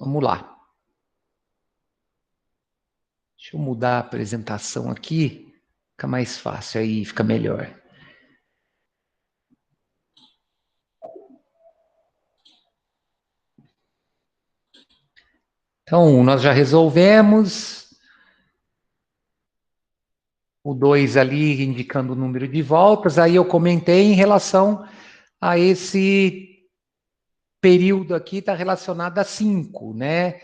Vamos lá. Deixa eu mudar a apresentação aqui, fica mais fácil aí, fica melhor. Então, nós já resolvemos o 2 ali, indicando o número de voltas. Aí eu comentei em relação a esse período aqui, está relacionado a 5, né?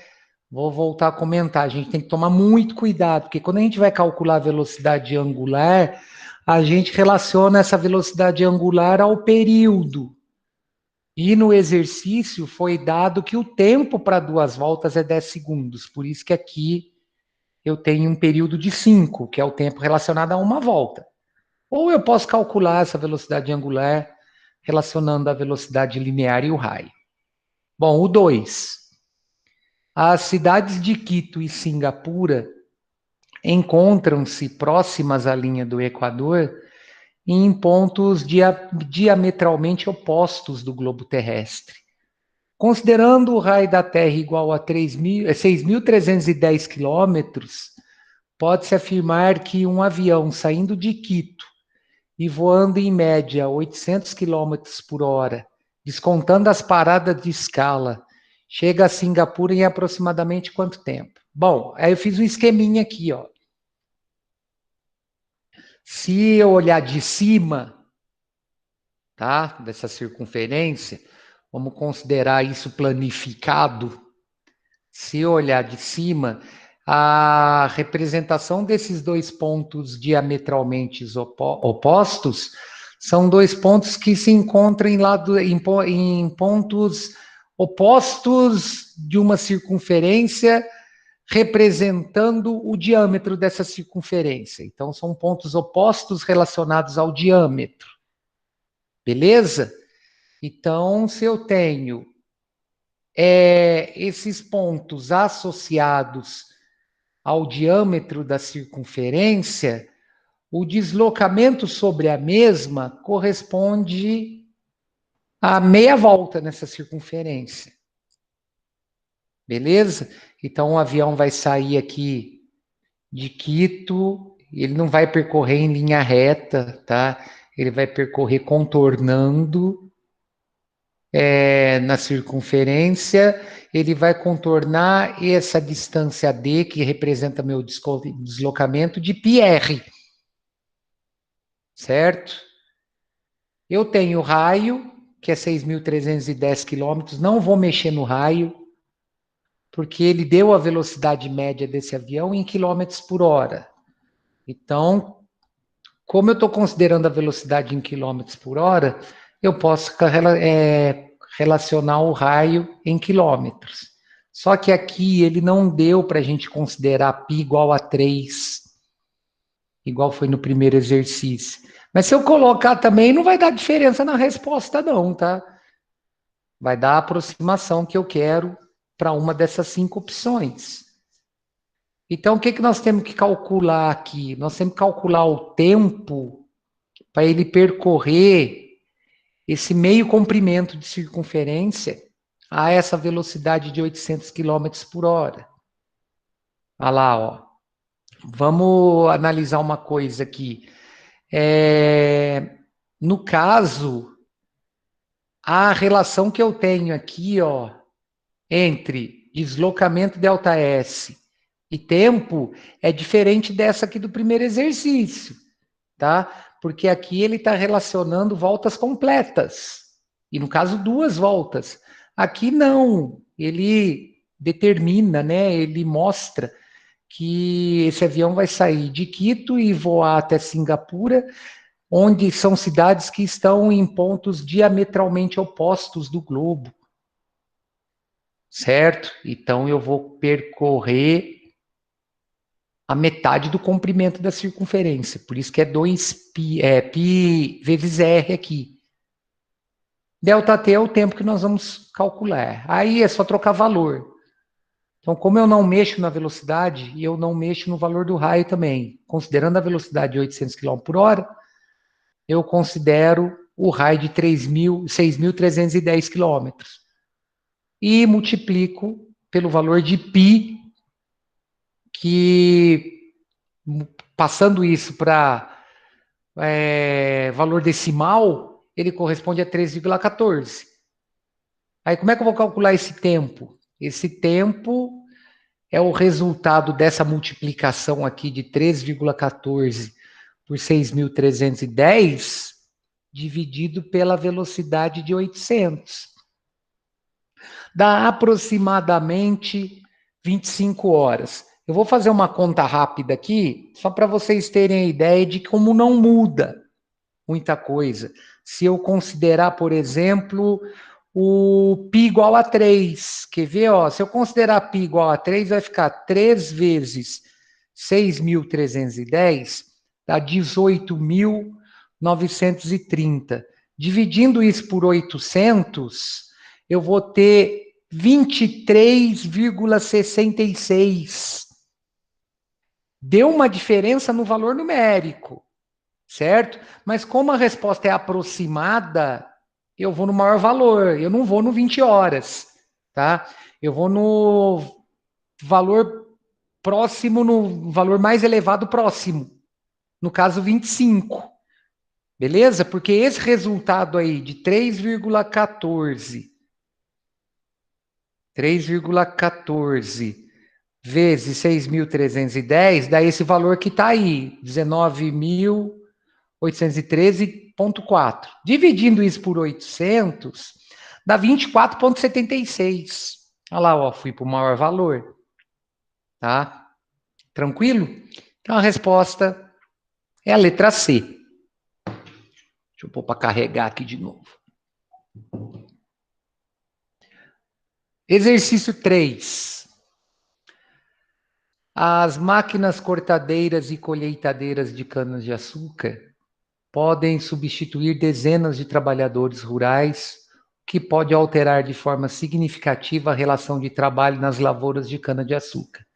Vou voltar a comentar. A gente tem que tomar muito cuidado, porque quando a gente vai calcular a velocidade angular, a gente relaciona essa velocidade angular ao período. E no exercício foi dado que o tempo para 2 voltas é 10 segundos. Por isso que aqui eu tenho um período de 5, que é o tempo relacionado a uma volta. Ou eu posso calcular essa velocidade angular relacionando a velocidade linear e o raio. Bom, o 2. As cidades de Quito e Singapura encontram-se próximas à linha do Equador em pontos diametralmente opostos do globo terrestre. Considerando o raio da Terra igual a 6.310 quilômetros, pode-se afirmar que um avião saindo de Quito e voando em média 800 quilômetros por hora, descontando as paradas de escala, chega a Singapura em aproximadamente quanto tempo? Bom, aí eu fiz um esqueminha aqui, ó. Se eu olhar de cima, tá, dessa circunferência, vamos considerar isso planificado. Se eu olhar de cima, a representação desses dois pontos diametralmente opostos são dois pontos que se encontram em pontos opostos de uma circunferência representando o diâmetro dessa circunferência. Então, são pontos opostos relacionados ao diâmetro. Beleza? Então, se eu tenho esses pontos associados ao diâmetro da circunferência, o deslocamento sobre a mesma corresponde a meia volta nessa circunferência. Beleza? Então o avião vai sair aqui de Quito, ele não vai percorrer em linha reta, tá? Ele vai percorrer contornando na circunferência, ele vai contornar essa distância D, que representa meu deslocamento, de πr. Certo? Eu tenho o raio, que é 6.310 quilômetros, não vou mexer no raio, porque ele deu a velocidade média desse avião em quilômetros por hora. Então, como eu estou considerando a velocidade em quilômetros por hora, eu posso relacionar o raio em quilômetros. Só que aqui ele não deu para a gente considerar π igual a 3, igual foi no primeiro exercício. Mas se eu colocar também, não vai dar diferença na resposta não, tá? Vai dar a aproximação que eu quero para uma dessas 5 opções. Então, o que nós temos que calcular aqui? Nós temos que calcular o tempo para ele percorrer esse meio comprimento de circunferência a essa velocidade de 800 km por hora. Olha lá, ó. Vamos analisar uma coisa aqui. No caso, a relação que eu tenho aqui, ó, entre deslocamento ΔS e tempo é diferente dessa aqui do primeiro exercício, tá? Porque aqui ele está relacionando voltas completas. E no caso, 2 voltas. Aqui não. Ele determina, né? Ele mostra que esse avião vai sair de Quito e voar até Singapura, onde são cidades que estão em pontos diametralmente opostos do globo. Certo? Então eu vou percorrer a metade do comprimento da circunferência. Por isso que é 2π, π vezes r aqui. ΔT é o tempo que nós vamos calcular. Aí é só trocar valor. Então, como eu não mexo na velocidade, eu não mexo no valor do raio também. Considerando a velocidade de 800 km por hora, eu considero o raio de 6.310 km. E multiplico pelo valor de π, que passando isso para valor decimal, ele corresponde a 3,14. Aí como é que eu vou calcular esse tempo? Esse tempo é o resultado dessa multiplicação aqui de 3,14 por 6.310, dividido pela velocidade de 800. Dá aproximadamente 25 horas. Eu vou fazer uma conta rápida aqui, só para vocês terem a ideia de como não muda muita coisa. Se eu considerar, por exemplo, o π igual a 3, quer ver? Ó, se eu considerar π igual a 3, vai ficar 3 vezes 6.310, dá 18.930. Dividindo isso por 800, eu vou ter 23,66. Deu uma diferença no valor numérico, certo? Mas como a resposta é aproximada, eu vou no maior valor, eu não vou no 20 horas, tá? Eu vou no valor próximo, no valor mais elevado próximo, no caso 25, beleza? Porque esse resultado aí de 3,14 vezes 6.310 dá esse valor que está aí, 19.813,4. Dividindo isso por 800, dá 24,76. Olha lá, ó, fui para o maior valor. Tá? Tranquilo? Então a resposta é a letra C. Deixa eu pôr para carregar aqui de novo. Exercício 3. As máquinas cortadeiras e colheitadeiras de canas-de-açúcar podem substituir dezenas de trabalhadores rurais, o que pode alterar de forma significativa a relação de trabalho nas lavouras de cana-de-açúcar.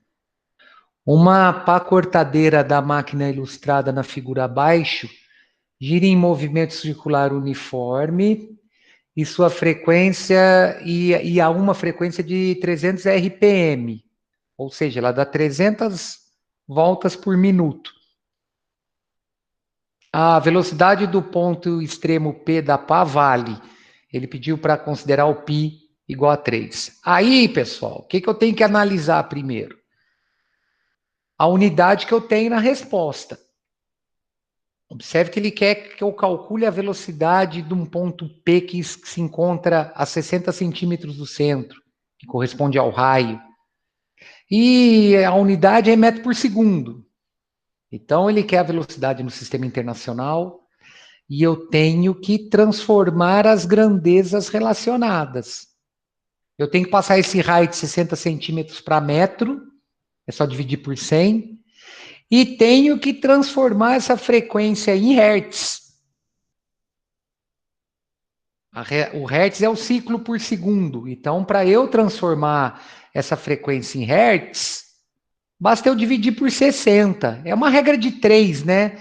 Uma pá cortadeira da máquina ilustrada na figura abaixo gira em movimento circular uniforme e sua frequência e a uma frequência de 300 RPM, ou seja, ela dá 300 voltas por minuto. A velocidade do ponto extremo P da pá vale. Ele pediu para considerar o π igual a 3. Aí, pessoal, o que eu tenho que analisar primeiro? A unidade que eu tenho na resposta. Observe que ele quer que eu calcule a velocidade de um ponto P que se encontra a 60 centímetros do centro, que corresponde ao raio. E a unidade é metro por segundo. Então, ele quer a velocidade no sistema internacional e eu tenho que transformar as grandezas relacionadas. Eu tenho que passar esse raio de 60 centímetros para metro, é só dividir por 100, e tenho que transformar essa frequência em hertz. O hertz é o ciclo por segundo. Então, para eu transformar essa frequência em hertz, basta eu dividir por 60. É uma regra de 3, né?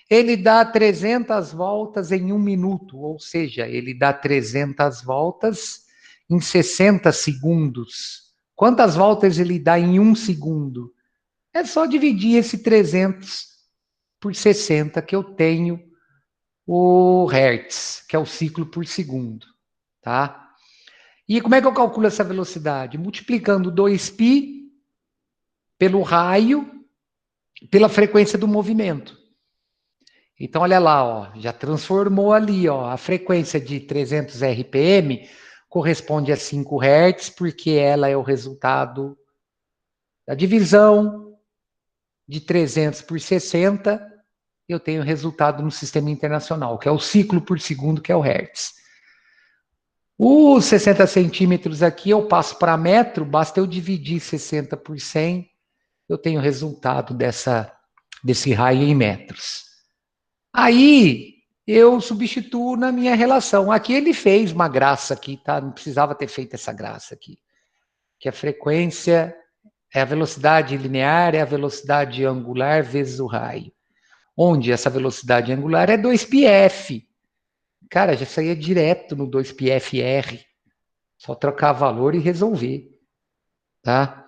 Ele dá 300 voltas em 1 minuto, ou seja, ele dá 300 voltas em 60 segundos. Quantas voltas ele dá em 1 segundo? É só dividir esse 300 por 60 que eu tenho o hertz, que é o ciclo por segundo, tá? E como é que eu calculo essa velocidade? Multiplicando 2π pelo raio, pela frequência do movimento. Então, olha lá, ó, já transformou ali, ó, a frequência de 300 RPM corresponde a 5 Hz, porque ela é o resultado da divisão de 300 por 60, eu tenho o resultado no sistema internacional, que é o ciclo por segundo, que é o Hertz. Os 60 centímetros aqui eu passo para metro, basta eu dividir 60 por 100, eu tenho o resultado desse raio em metros. Aí eu substituo na minha relação. Aqui ele fez uma graça aqui, tá? Não precisava ter feito essa graça aqui. Que a frequência é a velocidade linear, é a velocidade angular vezes o raio. Onde essa velocidade angular é 2πf. Cara, já saía direto no 2πfr. Só trocar valor e resolver. tá?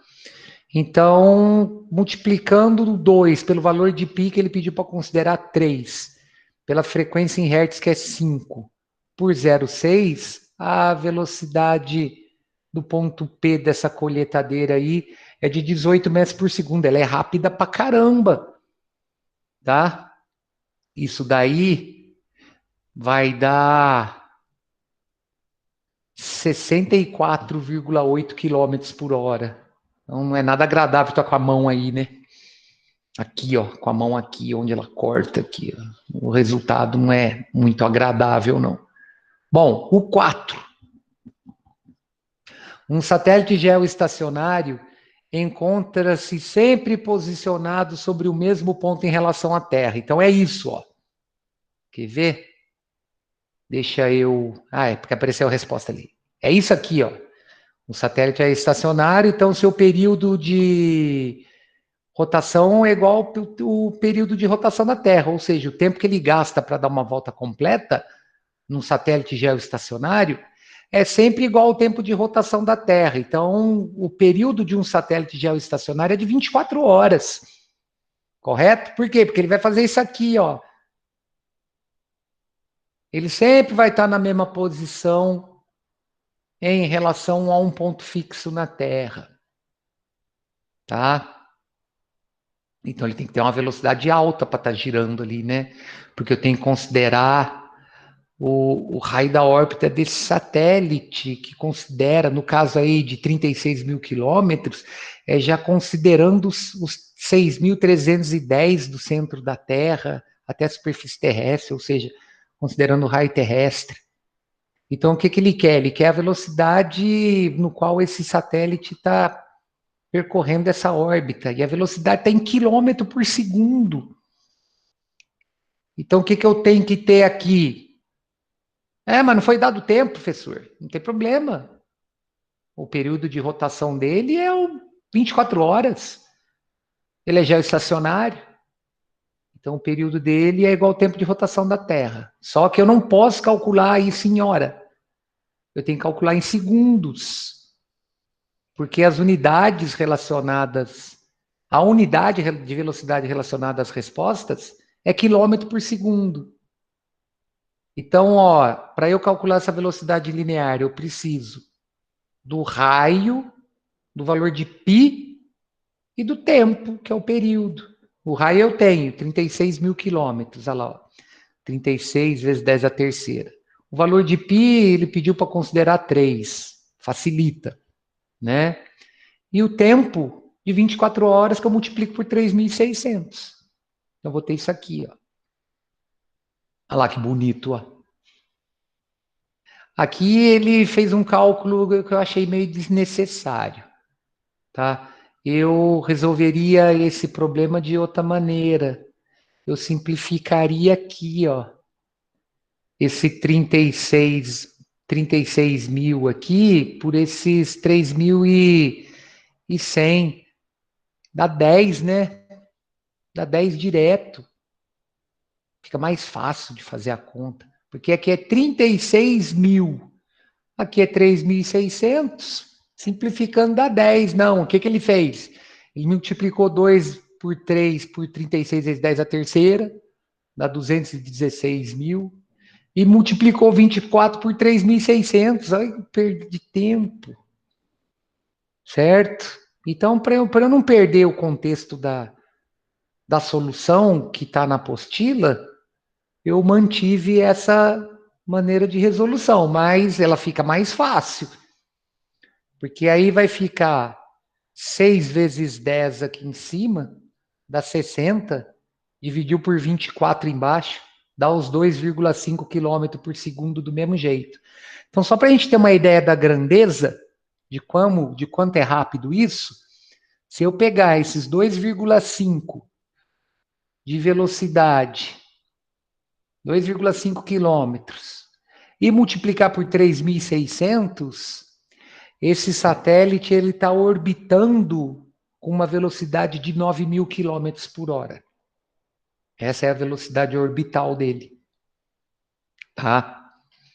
Então, multiplicando 2 pelo valor de π que ele pediu para considerar 3, pela frequência em hertz que é 5, por 0,6, a velocidade do ponto P dessa colheitadeira aí é de 18 metros por segundo. Ela é rápida pra caramba, tá? Isso daí vai dar 64,8 quilômetros por hora. Então não é nada agradável estar com a mão aí, né? Aqui, ó, com a mão aqui, onde ela corta aqui, ó. O resultado não é muito agradável, não. Bom, o 4. Um satélite geoestacionário encontra-se sempre posicionado sobre o mesmo ponto em relação à Terra. Então é isso, ó. Quer ver? Deixa eu... Ah, é porque apareceu a resposta ali. É isso aqui, ó. O satélite é estacionário, então seu período de rotação é igual ao período de rotação da Terra, ou seja, o tempo que ele gasta para dar uma volta completa num satélite geoestacionário é sempre igual ao tempo de rotação da Terra. Então, o período de um satélite geoestacionário é de 24 horas. Correto? Por quê? Porque ele vai fazer isso aqui, ó. Ele sempre vai estar na mesma posição em relação a um ponto fixo na Terra, tá? Então ele tem que ter uma velocidade alta para estar girando ali, né? Porque eu tenho que considerar o raio da órbita desse satélite, que considera, no caso aí de 36 mil quilômetros, já considerando os 6.310 do centro da Terra até a superfície terrestre, ou seja, considerando o raio terrestre. Então, o que, que ele quer? Ele quer a velocidade no qual esse satélite está percorrendo essa órbita, e a velocidade está em quilômetro por segundo. Então, o que, que eu tenho que ter aqui? Mas não foi dado tempo, professor. Não tem problema. O período de rotação dele é 24 horas. Ele é geoestacionário. Então, o período dele é igual ao tempo de rotação da Terra. Só que eu não posso calcular isso em hora. Eu tenho que calcular em segundos. Porque as unidades relacionadas, a unidade de velocidade relacionada às respostas é quilômetro por segundo. Então, ó, para eu calcular essa velocidade linear, eu preciso do raio, do valor de π e do tempo, que é o período. O raio eu tenho, 36 mil quilômetros, olha lá, ó, 36 vezes 10 a terceira. O valor de π, ele pediu para considerar 3, facilita, né? E o tempo de 24 horas que eu multiplico por 3.600. Então, eu vou ter isso aqui, ó. Olha lá que bonito, ó. Aqui ele fez um cálculo que eu achei meio desnecessário, tá? Eu resolveria esse problema de outra maneira. Eu simplificaria aqui, ó. Esse 36 mil aqui por esses 3.100. Dá 10, né? Dá 10 direto. Fica mais fácil de fazer a conta. Porque aqui é 36 mil. Aqui é 3.600. Simplificando dá 10. Não, o que, que ele fez? Ele multiplicou 2 por 3 por 36 vezes 10 a terceira. Dá 216 mil. E multiplicou 24 por 3.600. Ai, perda de tempo. Certo? Então, para eu não perder o contexto da solução que está na apostila, eu mantive essa maneira de resolução, mas ela fica mais fácil, porque aí vai ficar 6 vezes 10 aqui em cima, dá 60, dividiu por 24 embaixo, dá os 2,5 km por segundo do mesmo jeito. Então, só para a gente ter uma ideia da grandeza, de quanto é rápido isso, se eu pegar esses 2,5 de velocidade, 2,5 quilômetros, e multiplicar por 3.600, esse satélite ele está orbitando com uma velocidade de 9.000 quilômetros por hora. Essa é a velocidade orbital dele. Tá?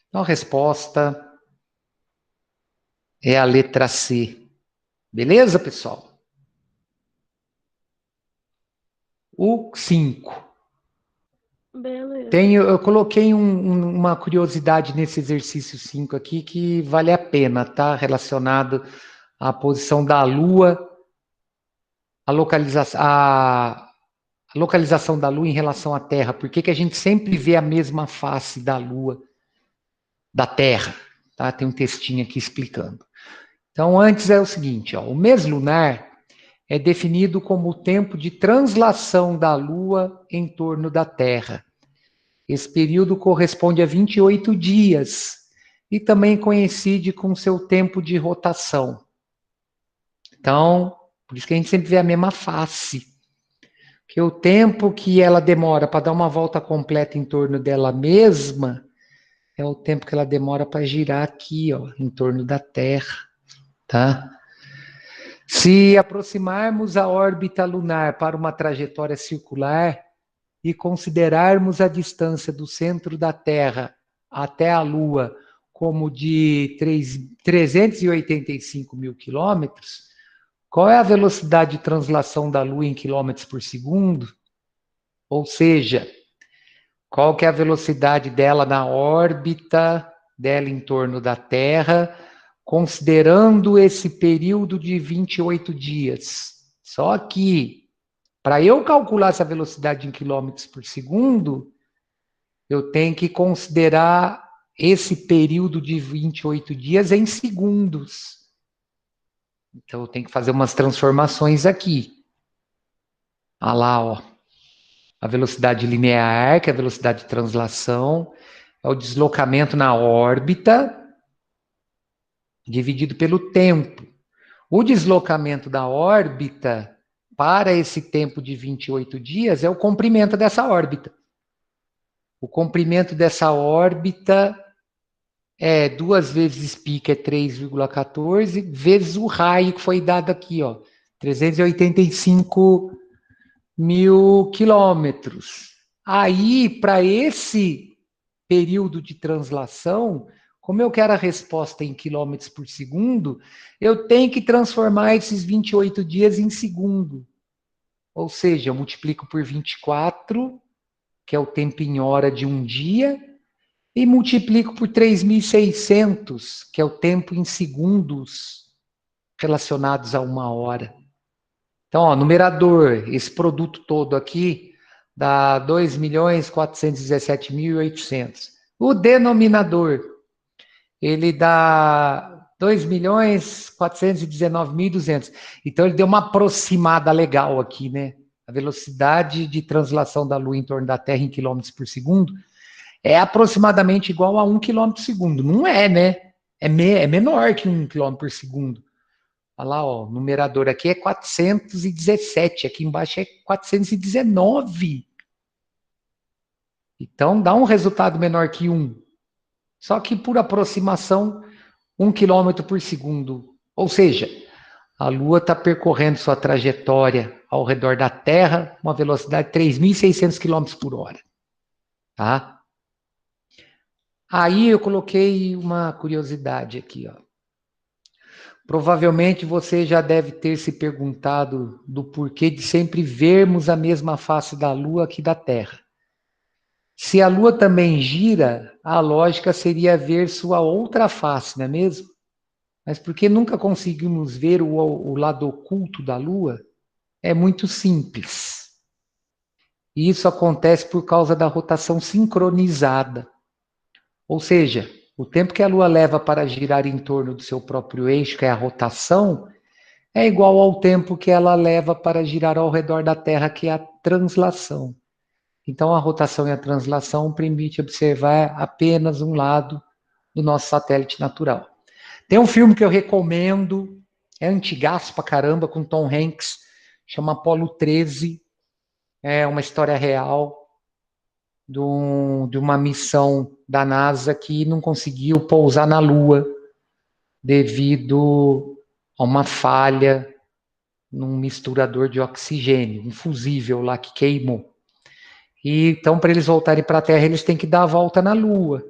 Então, a resposta é a letra C. Beleza, pessoal? O 5. Beleza. Eu coloquei uma curiosidade nesse exercício 5 aqui que vale a pena, tá? Relacionado à posição da Lua, a localização da Lua em relação à Terra. Por que que a gente sempre vê a mesma face da Lua, da Terra? Tá? Tem um textinho aqui explicando. Então, antes é o seguinte, ó, o mês lunar é definido como o tempo de translação da Lua em torno da Terra. Esse período corresponde a 28 dias e também coincide com seu tempo de rotação. Então, por isso que a gente sempre vê a mesma face. Que o tempo que ela demora para dar uma volta completa em torno dela mesma é o tempo que ela demora para girar aqui, ó, em torno da Terra, tá? Se aproximarmos a órbita lunar para uma trajetória circular e considerarmos a distância do centro da Terra até a Lua como de 385 mil quilômetros, qual é a velocidade de translação da Lua em quilômetros por segundo? Ou seja, qual que é a velocidade dela na órbita dela em torno da Terra, considerando esse período de 28 dias. Só que, para eu calcular essa velocidade em quilômetros por segundo, eu tenho que considerar esse período de 28 dias em segundos. Então, eu tenho que fazer umas transformações aqui. Olha lá, ó. A velocidade linear, que é a velocidade de translação, é o deslocamento na órbita dividido pelo tempo. O deslocamento da órbita para esse tempo de 28 dias é o comprimento dessa órbita. O comprimento dessa órbita é 2 vezes π, que é 3,14, vezes o raio que foi dado aqui, ó, 385 mil quilômetros. Aí, para esse período de translação, como eu quero a resposta em quilômetros por segundo, eu tenho que transformar esses 28 dias em segundo. Ou seja, eu multiplico por 24, que é o tempo em hora de um dia, e multiplico por 3.600, que é o tempo em segundos relacionados a uma hora. Então, ó, numerador, esse produto todo aqui dá 2.417.800. O denominador, ele dá 2.419.200. Então, ele deu uma aproximada legal aqui, né? A velocidade de translação da Lua em torno da Terra em quilômetros por segundo é aproximadamente igual a 1 quilômetro por segundo. Não é, né? É menor que 1 quilômetro por segundo. Olha lá, ó, o numerador aqui é 417, aqui embaixo é 419. Então, dá um resultado menor que 1. Só que por aproximação, 1 quilômetro por segundo. Ou seja, a Lua está percorrendo sua trajetória ao redor da Terra, uma velocidade de 3.600 quilômetros por hora. Tá? Aí eu coloquei uma curiosidade aqui, ó. Provavelmente você já deve ter se perguntado do porquê de sempre vermos a mesma face da Lua que da Terra. Se a Lua também gira, a lógica seria ver sua outra face, não é mesmo? Mas por que nunca conseguimos ver o lado oculto da Lua? É muito simples. E isso acontece por causa da rotação sincronizada. Ou seja, o tempo que a Lua leva para girar em torno do seu próprio eixo, que é a rotação, é igual ao tempo que ela leva para girar ao redor da Terra, que é a translação. Então, a rotação e a translação permitem observar apenas um lado do nosso satélite natural. Tem um filme que eu recomendo, é antigaço pra caramba, com Tom Hanks, chama Apollo 13, é uma história real de uma missão da NASA que não conseguiu pousar na Lua devido a uma falha num misturador de oxigênio, um fusível lá que queimou. E então, para eles voltarem para a Terra, eles têm que dar a volta na Lua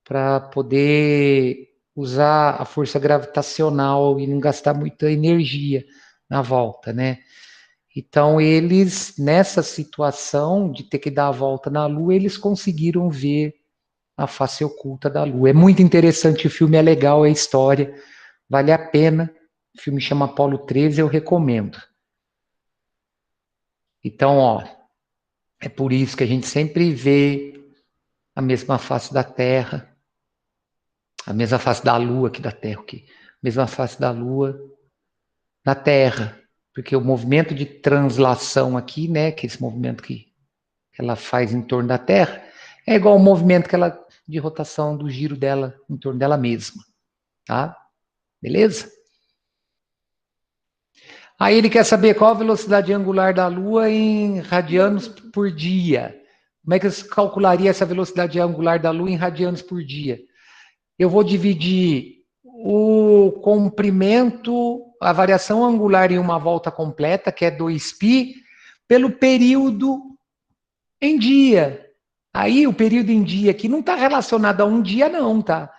para poder usar a força gravitacional e não gastar muita energia na volta, né? Então, eles, nessa situação de ter que dar a volta na Lua, eles conseguiram ver a face oculta da Lua. É muito interessante o filme, é legal, é história, vale a pena. O filme chama Apolo 13, eu recomendo. Então, ó, é por isso que a gente sempre vê a mesma face da Terra, a mesma face da Lua aqui da Terra, aqui, a mesma face da Lua na Terra, porque o movimento de translação aqui, né, que é esse movimento que ela faz em torno da Terra, é igual ao movimento que ela de rotação do giro dela em torno dela mesma, tá? Beleza? Aí ele quer saber qual a velocidade angular da Lua em radianos por dia. Como é que você calcularia essa velocidade angular da Lua em radianos por dia? Eu vou dividir o comprimento, a variação angular em uma volta completa, que é 2π, pelo período em dia. Aí o período em dia aqui não está relacionado a um dia, não, tá?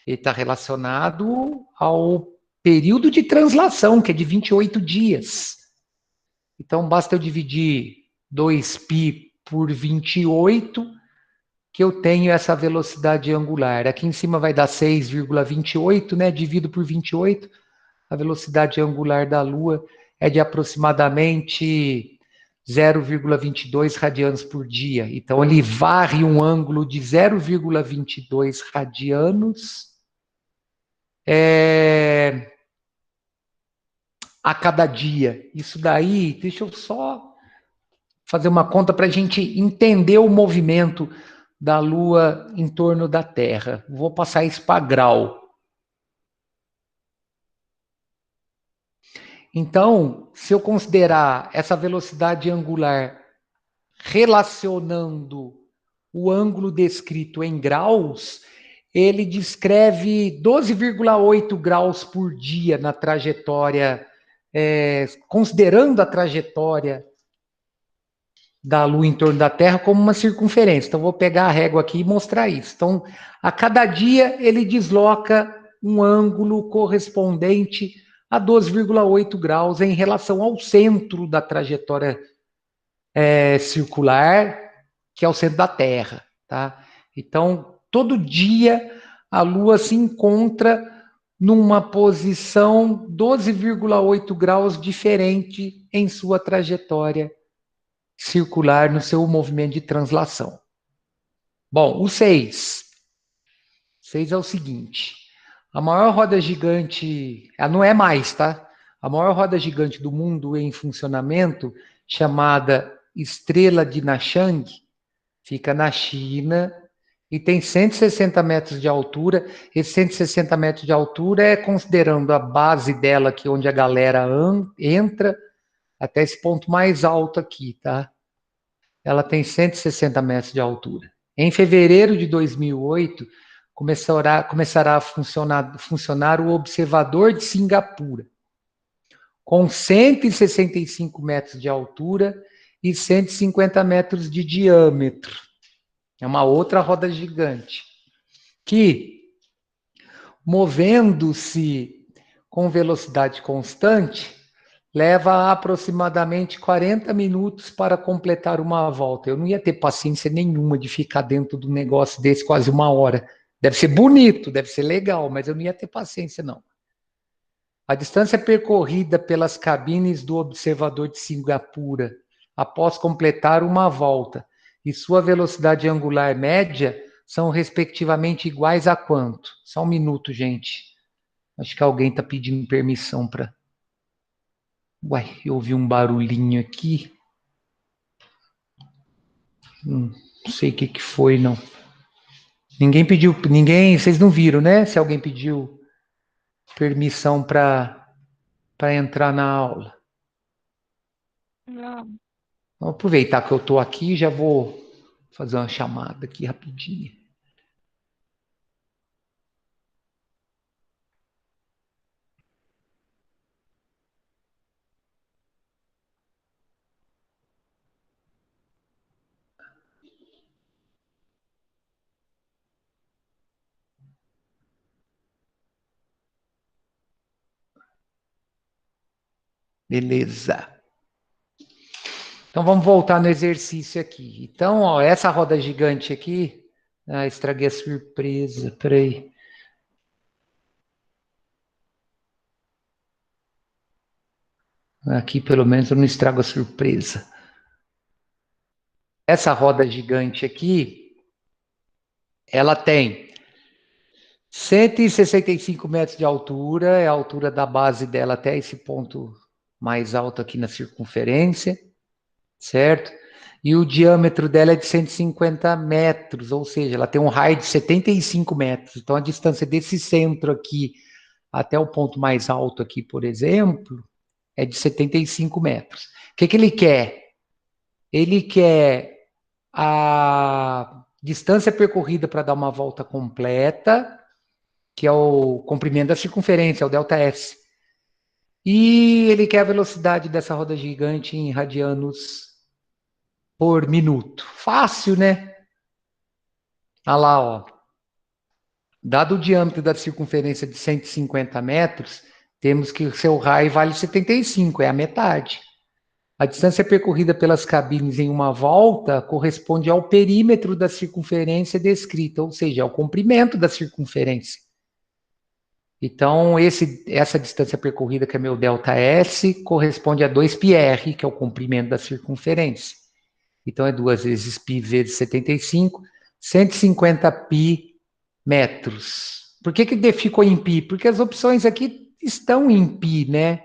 Ele está relacionado ao período de translação, que é de 28 dias. Então, basta eu dividir 2π por 28, que eu tenho essa velocidade angular. Aqui em cima vai dar 6,28, né? Divido por 28. A velocidade angular da Lua é de aproximadamente 0,22 radianos por dia. Então, ele varre um ângulo de 0,22 radianos a cada dia. Isso daí, deixa eu só fazer uma conta para a gente entender o movimento da Lua em torno da Terra. Vou passar isso para grau. Então, se eu considerar essa velocidade angular relacionando o ângulo descrito em graus, ele descreve 12,8 graus por dia na trajetória, considerando a trajetória da Lua em torno da Terra como uma circunferência. Então, vou pegar a régua aqui e mostrar isso. Então, a cada dia ele desloca um ângulo correspondente a 12,8 graus em relação ao centro da trajetória circular, que é o centro da Terra. Tá? Então, todo dia a Lua se encontra numa posição 12,8 graus diferente em sua trajetória circular no seu movimento de translação. Bom, o 6. 6 é o seguinte. A maior roda gigante, ela não é mais, tá? A maior roda gigante do mundo em funcionamento, chamada Estrela de Nashang, fica na China e tem 160 metros de altura. Esses 160 metros de altura é considerando a base dela, aqui onde a galera entra, até esse ponto mais alto aqui, tá? Ela tem 160 metros de altura. Em fevereiro de 2008, começará a funcionar o observador de Singapura, com 165 metros de altura e 150 metros de diâmetro. É uma outra roda gigante, que, movendo-se com velocidade constante, leva aproximadamente 40 minutos para completar uma volta. Eu não ia ter paciência nenhuma de ficar dentro do negócio desse quase uma hora. Deve ser bonito, deve ser legal, mas eu não ia ter paciência, não. A distância percorrida pelas cabines do observador de Singapura após completar uma volta e sua velocidade angular média são respectivamente iguais a quanto? Só um minuto, gente. Acho que alguém está pedindo permissão para. Uai, eu ouvi um barulhinho aqui. Não sei o que foi, não. Ninguém pediu, vocês não viram, né? Se alguém pediu permissão para entrar na aula. Não. Vou aproveitar que eu estou aqui e já vou fazer uma chamada aqui rapidinho. Beleza. Então, vamos voltar no exercício aqui. Então, ó, essa roda gigante aqui... Ah, estraguei a surpresa. Peraí. Aqui, pelo menos, eu não estrago a surpresa. Essa roda gigante aqui, ela tem 165 metros de altura, é a altura da base dela até esse ponto mais alto aqui na circunferência, certo? E o diâmetro dela é de 150 metros, ou seja, ela tem um raio de 75 metros. Então, a distância desse centro aqui até o ponto mais alto aqui, por exemplo, é de 75 metros. O que ele quer? Ele quer a distância percorrida para dar uma volta completa, que é o comprimento da circunferência, é o ΔS. E ele quer a velocidade dessa roda gigante em radianos por minuto. Fácil, né? Olha lá, ó. Dado o diâmetro da circunferência de 150 metros, temos que o seu raio vale 75, é a metade. A distância percorrida pelas cabines em uma volta corresponde ao perímetro da circunferência descrita, ou seja, ao comprimento da circunferência. Então, essa distância percorrida, que é meu ΔS, corresponde a 2πr, que é o comprimento da circunferência. Então, é 2 vezes π vezes 75, 150 π metros. Por que ficou em π? Porque as opções aqui estão em π, né?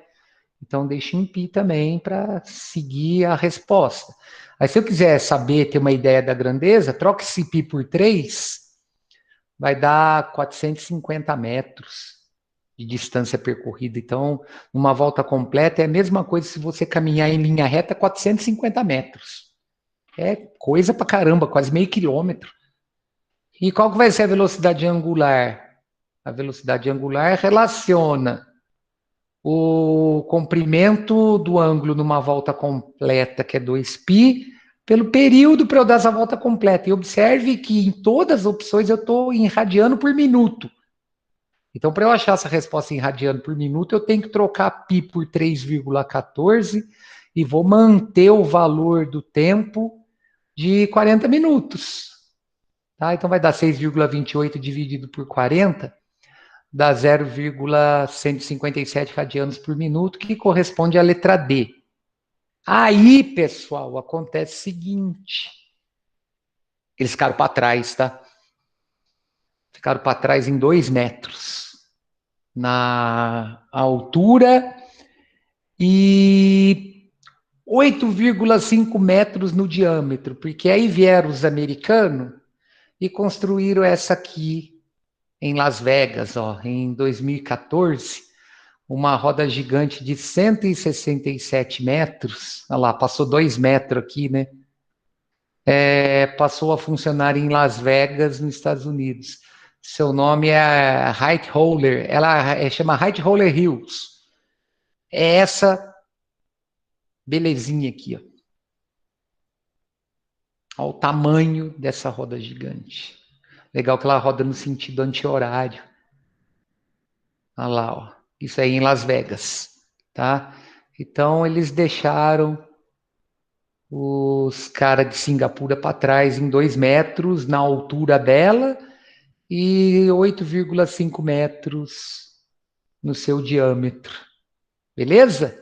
Então, deixe em π também para seguir a resposta. Aí, se eu quiser saber, ter uma ideia da grandeza, troque esse π por 3, vai dar 450 metros de distância percorrida. Então, uma volta completa é a mesma coisa se você caminhar em linha reta 450 metros. É coisa pra caramba, quase meio quilômetro. E qual que vai ser a velocidade angular? A velocidade angular relaciona o comprimento do ângulo numa volta completa, que é 2π, pelo período para eu dar essa volta completa. E observe que em todas as opções eu estou em radiano por minuto. Então, para eu achar essa resposta em radiano por minuto, eu tenho que trocar π por 3,14 e vou manter o valor do tempo de 40 minutos. Tá? Então, vai dar 6,28 dividido por 40, dá 0,157 radianos por minuto, que corresponde à letra D. Aí, pessoal, acontece o seguinte. Eles ficaram para trás, tá? Ficaram para trás em 2 metros na altura e 8,5 metros no diâmetro, porque aí vieram os americanos e construíram essa aqui em Las Vegas, ó, em 2014, uma roda gigante de 167 metros, olha lá, passou 2 metros aqui, né? Passou a funcionar em Las Vegas, nos Estados Unidos. Seu nome é High Roller, ela chama High Roller Hills. É essa belezinha aqui, ó. Olha o tamanho dessa roda gigante. Legal que ela roda no sentido anti-horário. Olha lá, ó. Isso aí em Las Vegas, tá? Então, eles deixaram os caras de Singapura para trás em 2 metros na altura dela e 8,5 metros no seu diâmetro. Beleza?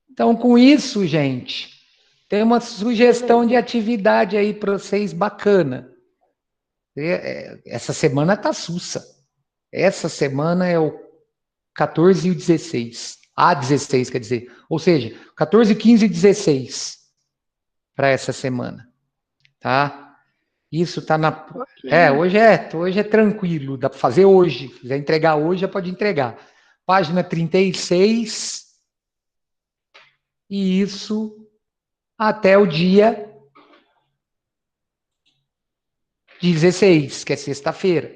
Então, com isso, gente, tem uma sugestão de atividade aí para vocês bacana. Essa semana tá sussa. Essa semana é o 14 e o 16. A 16, quer dizer. Ou seja, 14, 15 e 16 para essa semana. Tá? Isso tá na. Ok. Hoje é tranquilo. Dá para fazer hoje. Se quiser entregar hoje, já pode entregar. Página 36. E isso até o dia 16, que é sexta-feira.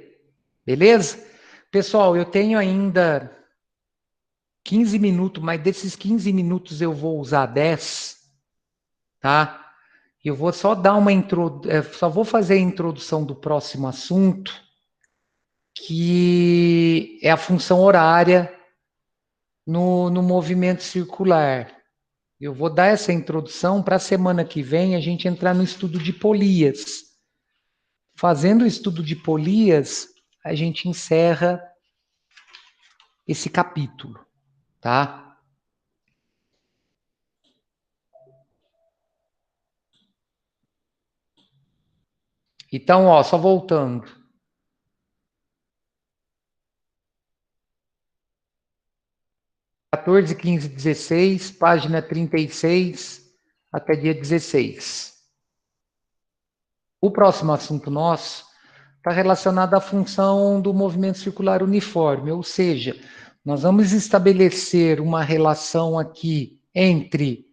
Beleza? Pessoal, eu tenho ainda 15 minutos, mas desses 15 minutos eu vou usar 10, tá? Eu vou só dar uma só vou fazer a introdução do próximo assunto, que é a função horária no movimento circular. Eu vou dar essa introdução para a semana que vem a gente entrar no estudo de polias. Fazendo o estudo de polias, a gente encerra esse capítulo, tá? Então, ó, só voltando. 14, 15, 16, página 36 até dia 16. O próximo assunto nosso está relacionado à função do movimento circular uniforme, ou seja, nós vamos estabelecer uma relação aqui entre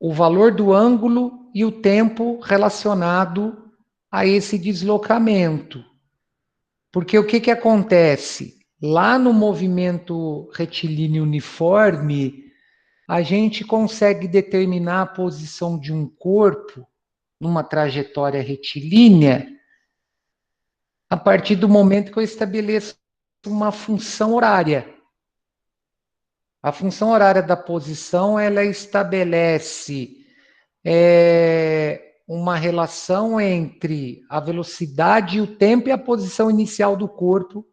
o valor do ângulo e o tempo relacionado a esse deslocamento. Porque o que acontece? Lá no movimento retilíneo uniforme, a gente consegue determinar a posição de um corpo numa trajetória retilínea a partir do momento que eu estabeleço uma função horária. A função horária da posição, ela estabelece uma relação entre a velocidade, o tempo e a posição inicial do corpo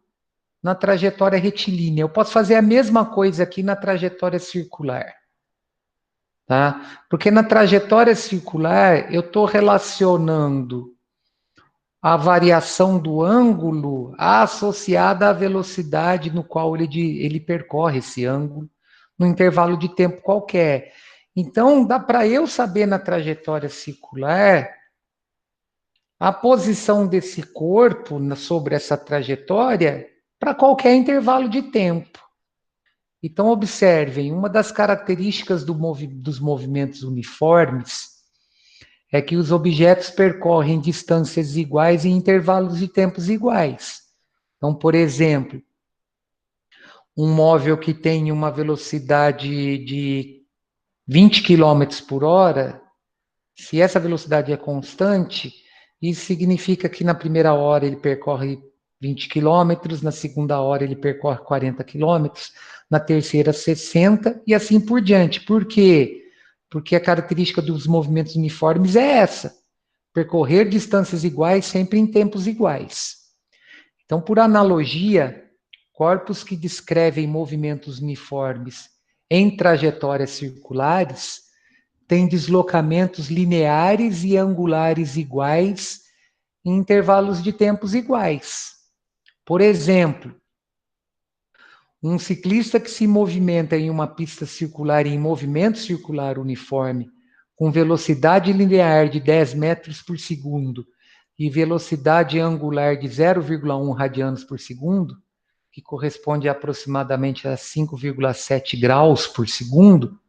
na trajetória retilínea. Eu posso fazer a mesma coisa aqui na trajetória circular. Tá? Porque na trajetória circular, eu estou relacionando a variação do ângulo associada à velocidade no qual ele percorre esse ângulo, no intervalo de tempo qualquer. Então, dá para eu saber na trajetória circular a posição desse corpo sobre essa trajetória para qualquer intervalo de tempo. Então, observem, uma das características dos movimentos uniformes é que os objetos percorrem distâncias iguais em intervalos de tempos iguais. Então, por exemplo, um móvel que tem uma velocidade de 20 km por hora, se essa velocidade é constante, isso significa que na primeira hora ele percorre 20 km, na segunda hora ele percorre 40 km, na terceira 60 e assim por diante. Por quê? Porque a característica dos movimentos uniformes é essa: percorrer distâncias iguais sempre em tempos iguais. Então, por analogia, corpos que descrevem movimentos uniformes em trajetórias circulares têm deslocamentos lineares e angulares iguais em intervalos de tempos iguais. Por exemplo, um ciclista que se movimenta em uma pista circular em movimento circular uniforme, com velocidade linear de 10 metros por segundo e velocidade angular de 0,1 radianos por segundo, que corresponde a aproximadamente a 5,7 graus por segundo,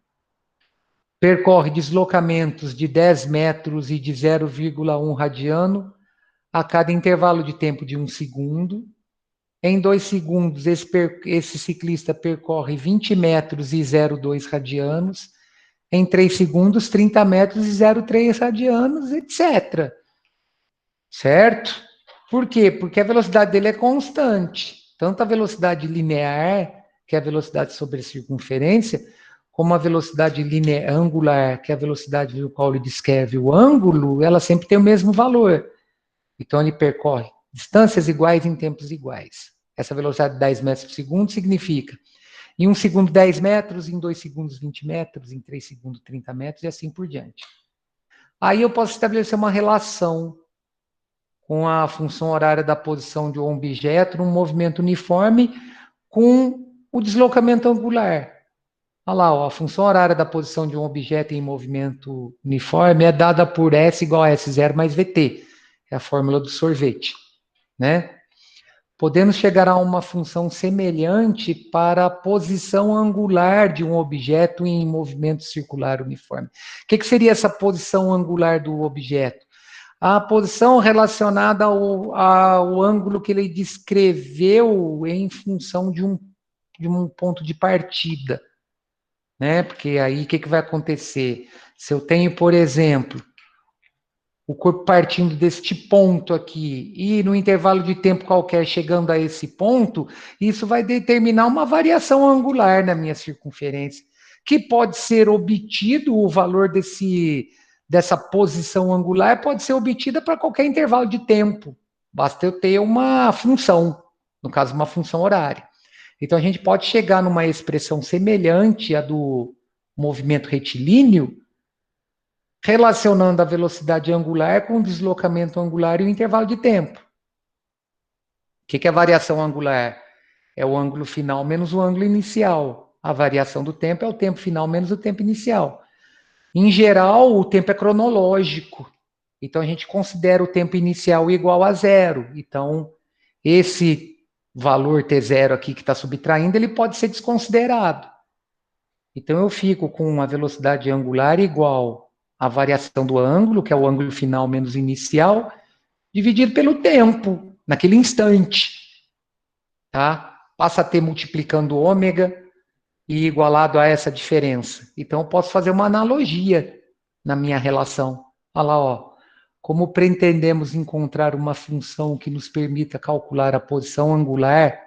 percorre deslocamentos de 10 metros e de 0,1 radiano a cada intervalo de tempo de 1 segundo. Em 2 segundos, esse ciclista percorre 20 metros e 0,2 radianos. Em 3 segundos, 30 metros e 0,3 radianos, etc. Certo? Por quê? Porque a velocidade dele é constante. Tanto a velocidade linear, que é a velocidade sobre a circunferência, como a velocidade angular, que é a velocidade no qual ele descreve o ângulo, ela sempre tem o mesmo valor. Então, ele percorre distâncias iguais em tempos iguais. Essa velocidade de 10 metros por segundo significa, em 1 segundo, 10 metros, em 2 segundos, 20 metros, em 3 segundos, 30 metros, e assim por diante. Aí eu posso estabelecer uma relação com a função horária da posição de um objeto num movimento uniforme com o deslocamento angular. Olha lá, ó, a função horária da posição de um objeto em movimento uniforme é dada por S igual a S0 mais VT. É a fórmula do sorvete, né? Podemos chegar a uma função semelhante para a posição angular de um objeto em movimento circular uniforme. O que seria essa posição angular do objeto? A posição relacionada ao ângulo que ele descreveu em função de um ponto de partida, né? Porque aí o que vai acontecer? Se eu tenho, por exemplo, o corpo partindo deste ponto aqui, e no intervalo de tempo qualquer chegando a esse ponto, isso vai determinar uma variação angular na minha circunferência, que pode ser obtido, o valor dessa posição angular pode ser obtida para qualquer intervalo de tempo. Basta eu ter uma função, no caso, uma função horária. Então, a gente pode chegar numa expressão semelhante à do movimento retilíneo, relacionando a velocidade angular com o deslocamento angular e o intervalo de tempo. O que é a variação angular? É o ângulo final menos o ângulo inicial. A variação do tempo é o tempo final menos o tempo inicial. Em geral, o tempo é cronológico. Então, a gente considera o tempo inicial igual a zero. Então, esse valor T0 aqui que está subtraindo, ele pode ser desconsiderado. Então, eu fico com uma velocidade angular igual à variação do ângulo, que é o ângulo final menos inicial, dividido pelo tempo, naquele instante. Tá? Passa a ter multiplicando ômega e igualado a essa diferença. Então, eu posso fazer uma analogia na minha relação. Olha lá, ó. Como pretendemos encontrar uma função que nos permita calcular a posição angular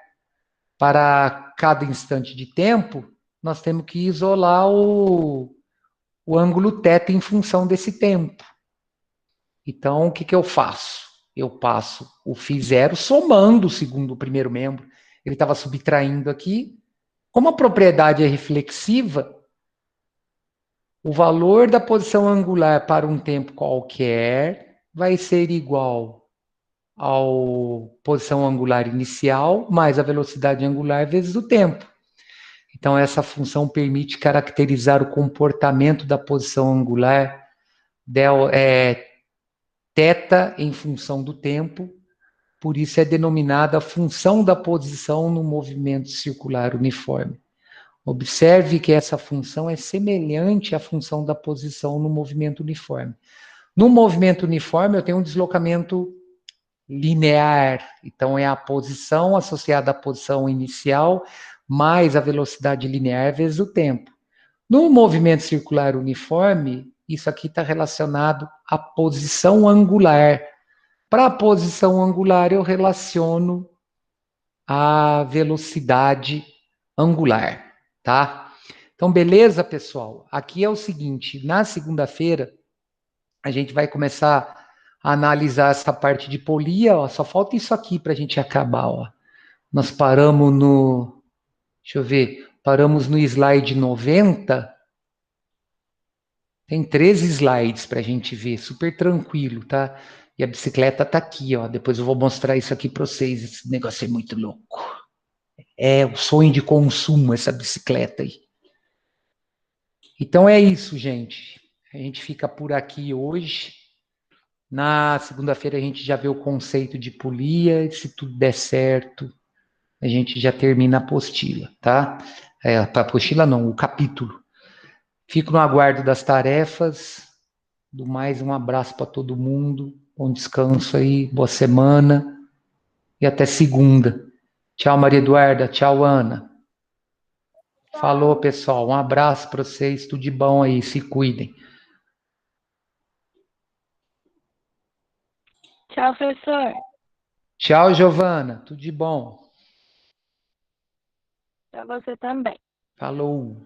para cada instante de tempo, nós temos que isolar o ângulo θ em função desse tempo. Então, o que eu faço? Eu passo o φ0 somando segundo o primeiro membro. Ele estava subtraindo aqui. Como a propriedade é reflexiva, o valor da posição angular para um tempo qualquer vai ser igual ao posição angular inicial mais a velocidade angular vezes o tempo. Então, essa função permite caracterizar o comportamento da posição angular θ em função do tempo, por isso é denominada função da posição no movimento circular uniforme. Observe que essa função é semelhante à função da posição no movimento uniforme. No movimento uniforme, eu tenho um deslocamento linear, então é a posição associada à posição inicial mais a velocidade linear vezes o tempo. No movimento circular uniforme, isso aqui está relacionado à posição angular. Para a posição angular, eu relaciono a velocidade angular, tá? Então, beleza, pessoal? Aqui é o seguinte, na segunda-feira, a gente vai começar a analisar essa parte de polia, ó, só falta isso aqui para a gente acabar, ó. Nós paramos no, deixa eu ver, paramos no slide 90, tem 13 slides para a gente ver, super tranquilo, tá? E a bicicleta tá aqui, ó, depois eu vou mostrar isso aqui para vocês, esse negócio é muito louco. É o sonho de consumo, essa bicicleta aí. Então é isso, gente. A gente fica por aqui hoje. Na segunda-feira a gente já vê o conceito de polia, e se tudo der certo, a gente já termina a apostila, tá? A apostila não, o capítulo. Fico no aguardo das tarefas. Do mais, um abraço para todo mundo. Bom descanso aí, boa semana e até segunda. Tchau, Maria Eduarda. Tchau, Ana. Falou, pessoal. Um abraço para vocês. Tudo de bom aí. Se cuidem. Tchau, professor. Tchau, Giovana. Tudo de bom. Pra você também. Falou.